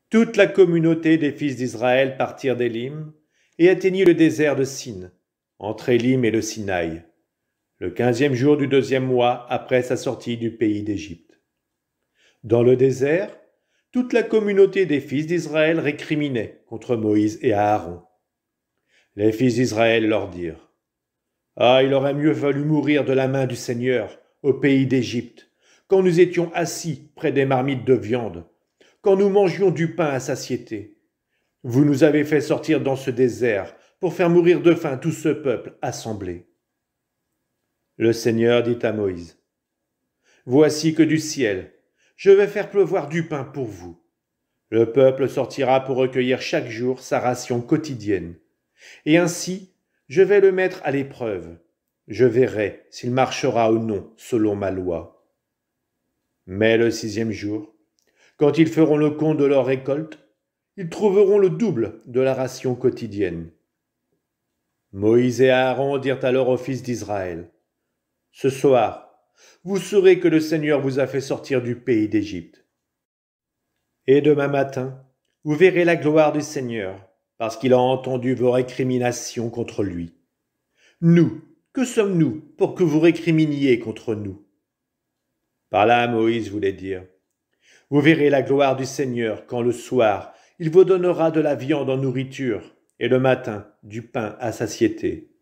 Toute la communauté des fils d'Israël partirent d'Élim et atteignirent le désert de Sin, entre Élim et le Sinaï, le 15e jour du 2e mois après sa sortie du pays d'Égypte. Dans le désert, toute la communauté des fils d'Israël récriminait contre Moïse et Aaron. Les fils d'Israël leur dirent : « Ah, il aurait mieux valu mourir de la main du Seigneur au pays d'Égypte, quand nous étions assis près des marmites de viande, quand nous mangions du pain à satiété. Vous nous avez fait sortir dans ce désert pour faire mourir de faim tout ce peuple assemblé. » Le Seigneur dit à Moïse : « Voici que du ciel, je vais faire pleuvoir du pain pour vous. Le peuple sortira pour recueillir chaque jour sa ration quotidienne. Et ainsi, je vais le mettre à l'épreuve. Je verrai s'il marchera ou non selon ma loi. Mais le 6e jour, quand ils feront le compte de leur récolte, ils trouveront le double de la ration quotidienne. » Moïse et Aaron dirent alors aux fils d'Israël : « Ce soir, vous saurez que le Seigneur vous a fait sortir du pays d'Égypte. Et demain matin, vous verrez la gloire du Seigneur, parce qu'il a entendu vos récriminations contre lui. Nous, que sommes-nous pour que vous récriminiez contre nous ? » Par là, Moïse voulait dire : « Vous verrez la gloire du Seigneur quand le soir, il vous donnera de la viande en nourriture et le matin, du pain à satiété.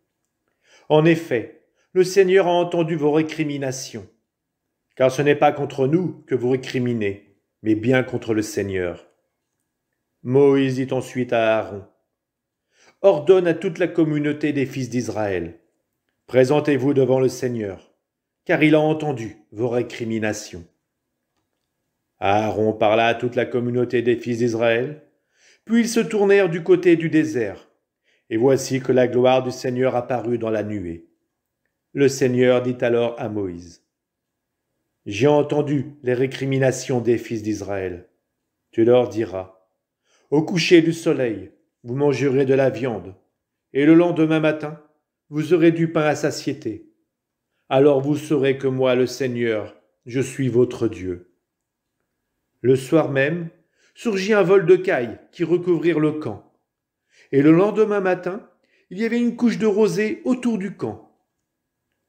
En effet, le Seigneur a entendu vos récriminations, car ce n'est pas contre nous que vous récriminez, mais bien contre le Seigneur. » Moïse dit ensuite à Aaron : « Ordonne à toute la communauté des fils d'Israël : présentez-vous devant le Seigneur, car il a entendu vos récriminations. » Aaron parla à toute la communauté des fils d'Israël, puis ils se tournèrent du côté du désert, et voici que la gloire du Seigneur apparut dans la nuée. Le Seigneur dit alors à Moïse : « J'ai entendu les récriminations des fils d'Israël. Tu leur diras : au coucher du soleil, vous mangerez de la viande, et le lendemain matin, vous aurez du pain à satiété. Alors vous saurez que moi, le Seigneur, je suis votre Dieu. » Le soir même, surgit un vol de cailles qui recouvrirent le camp. Et le lendemain matin, il y avait une couche de rosée autour du camp.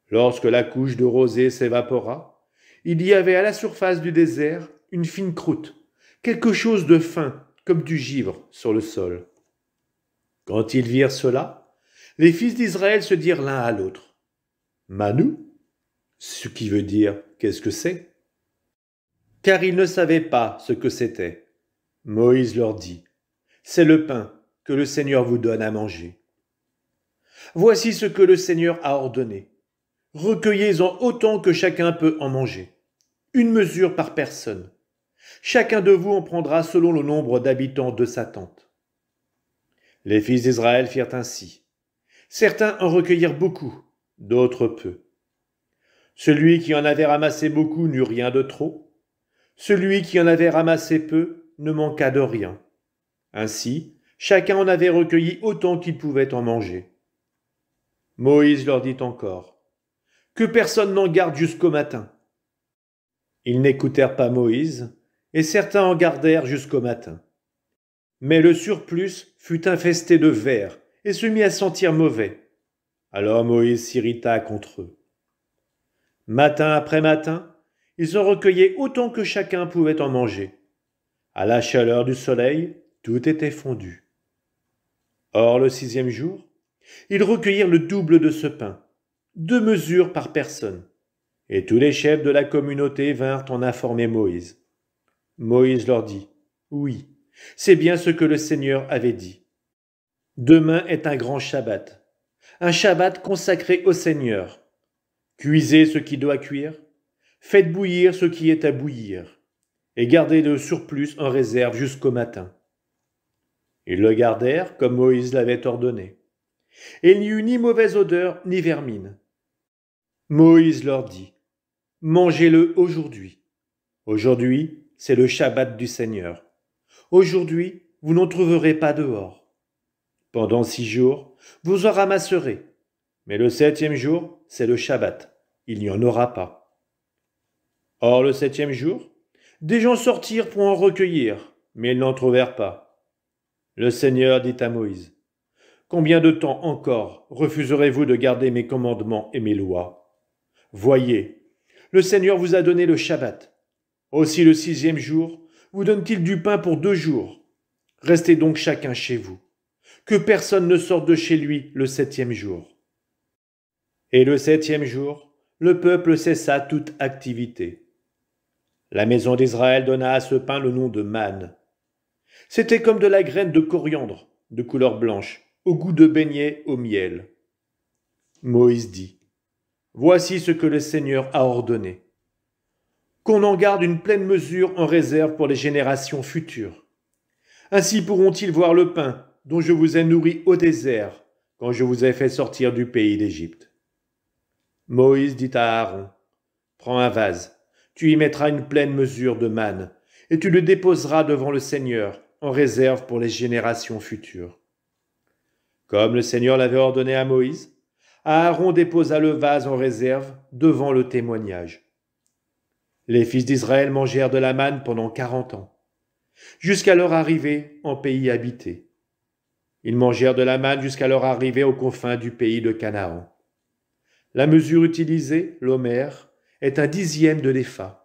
Lorsque la couche de rosée s'évapora, il y avait à la surface du désert une fine croûte, quelque chose de fin comme du givre sur le sol. Quand ils virent cela, les fils d'Israël se dirent l'un à l'autre : « Manou ?» Ce qui veut dire « qu'est-ce que c'est ?» Car ils ne savaient pas ce que c'était. Moïse leur dit : « C'est le pain que le Seigneur vous donne à manger. Voici ce que le Seigneur a ordonné. Recueillez-en autant que chacun peut en manger, une mesure par personne. Chacun de vous en prendra selon le nombre d'habitants de sa tente. » Les fils d'Israël firent ainsi. Certains en recueillirent beaucoup, d'autres peu. Celui qui en avait ramassé beaucoup n'eut rien de trop. Celui qui en avait ramassé peu ne manqua de rien. Ainsi, chacun en avait recueilli autant qu'il pouvait en manger. Moïse leur dit encore : « Que personne n'en garde jusqu'au matin. » Ils n'écoutèrent pas Moïse, et certains en gardèrent jusqu'au matin. Mais le surplus fut infesté de vers et se mit à sentir mauvais. Alors Moïse s'irrita contre eux. Matin après matin, ils en recueillaient autant que chacun pouvait en manger. À la chaleur du soleil, tout était fondu. Or, le 6e jour, ils recueillirent le double de ce pain, 2 mesures par personne. Et tous les chefs de la communauté vinrent en informer Moïse. Moïse leur dit : « Oui, c'est bien ce que le Seigneur avait dit. Demain est un grand Shabbat, un Shabbat consacré au Seigneur. Cuisez ce qui doit cuire, faites bouillir ce qui est à bouillir, et gardez le surplus en réserve jusqu'au matin. » Ils le gardèrent comme Moïse l'avait ordonné. Et il n'y eut ni mauvaise odeur ni vermine. Moïse leur dit : « Mangez-le aujourd'hui. Aujourd'hui, c'est le Shabbat du Seigneur. Aujourd'hui, vous n'en trouverez pas dehors. Pendant 6 jours, vous en ramasserez. Mais le 7e jour, c'est le Shabbat. Il n'y en aura pas. » Or, le 7e jour, des gens sortirent pour en recueillir, mais ils n'en trouvèrent pas. Le Seigneur dit à Moïse, « Combien de temps encore refuserez-vous de garder mes commandements et mes lois? Voyez, le Seigneur vous a donné le Shabbat. Aussi le 6e jour vous donne-t-il du pain pour 2 jours. Restez donc chacun chez vous. Que personne ne sorte de chez lui le 7e jour. » Et le 7e jour, le peuple cessa toute activité. La maison d'Israël donna à ce pain le nom de manne. C'était comme de la graine de coriandre, de couleur blanche, au goût de beignet au miel. Moïse dit, « Voici ce que le Seigneur a ordonné. Qu'on en garde une pleine mesure en réserve pour les générations futures. Ainsi pourront-ils voir le pain dont je vous ai nourri au désert quand je vous ai fait sortir du pays d'Égypte. » Moïse dit à Aaron, « Prends un vase, tu y mettras une pleine mesure de manne, et tu le déposeras devant le Seigneur en réserve pour les générations futures. » Comme le Seigneur l'avait ordonné à Moïse, Aaron déposa le vase en réserve devant le témoignage. Les fils d'Israël mangèrent de la manne pendant 40 ans, jusqu'à leur arrivée en pays habité. Ils mangèrent de la manne jusqu'à leur arrivée aux confins du pays de Canaan. La mesure utilisée, l'homère, est un 10e de l'épha.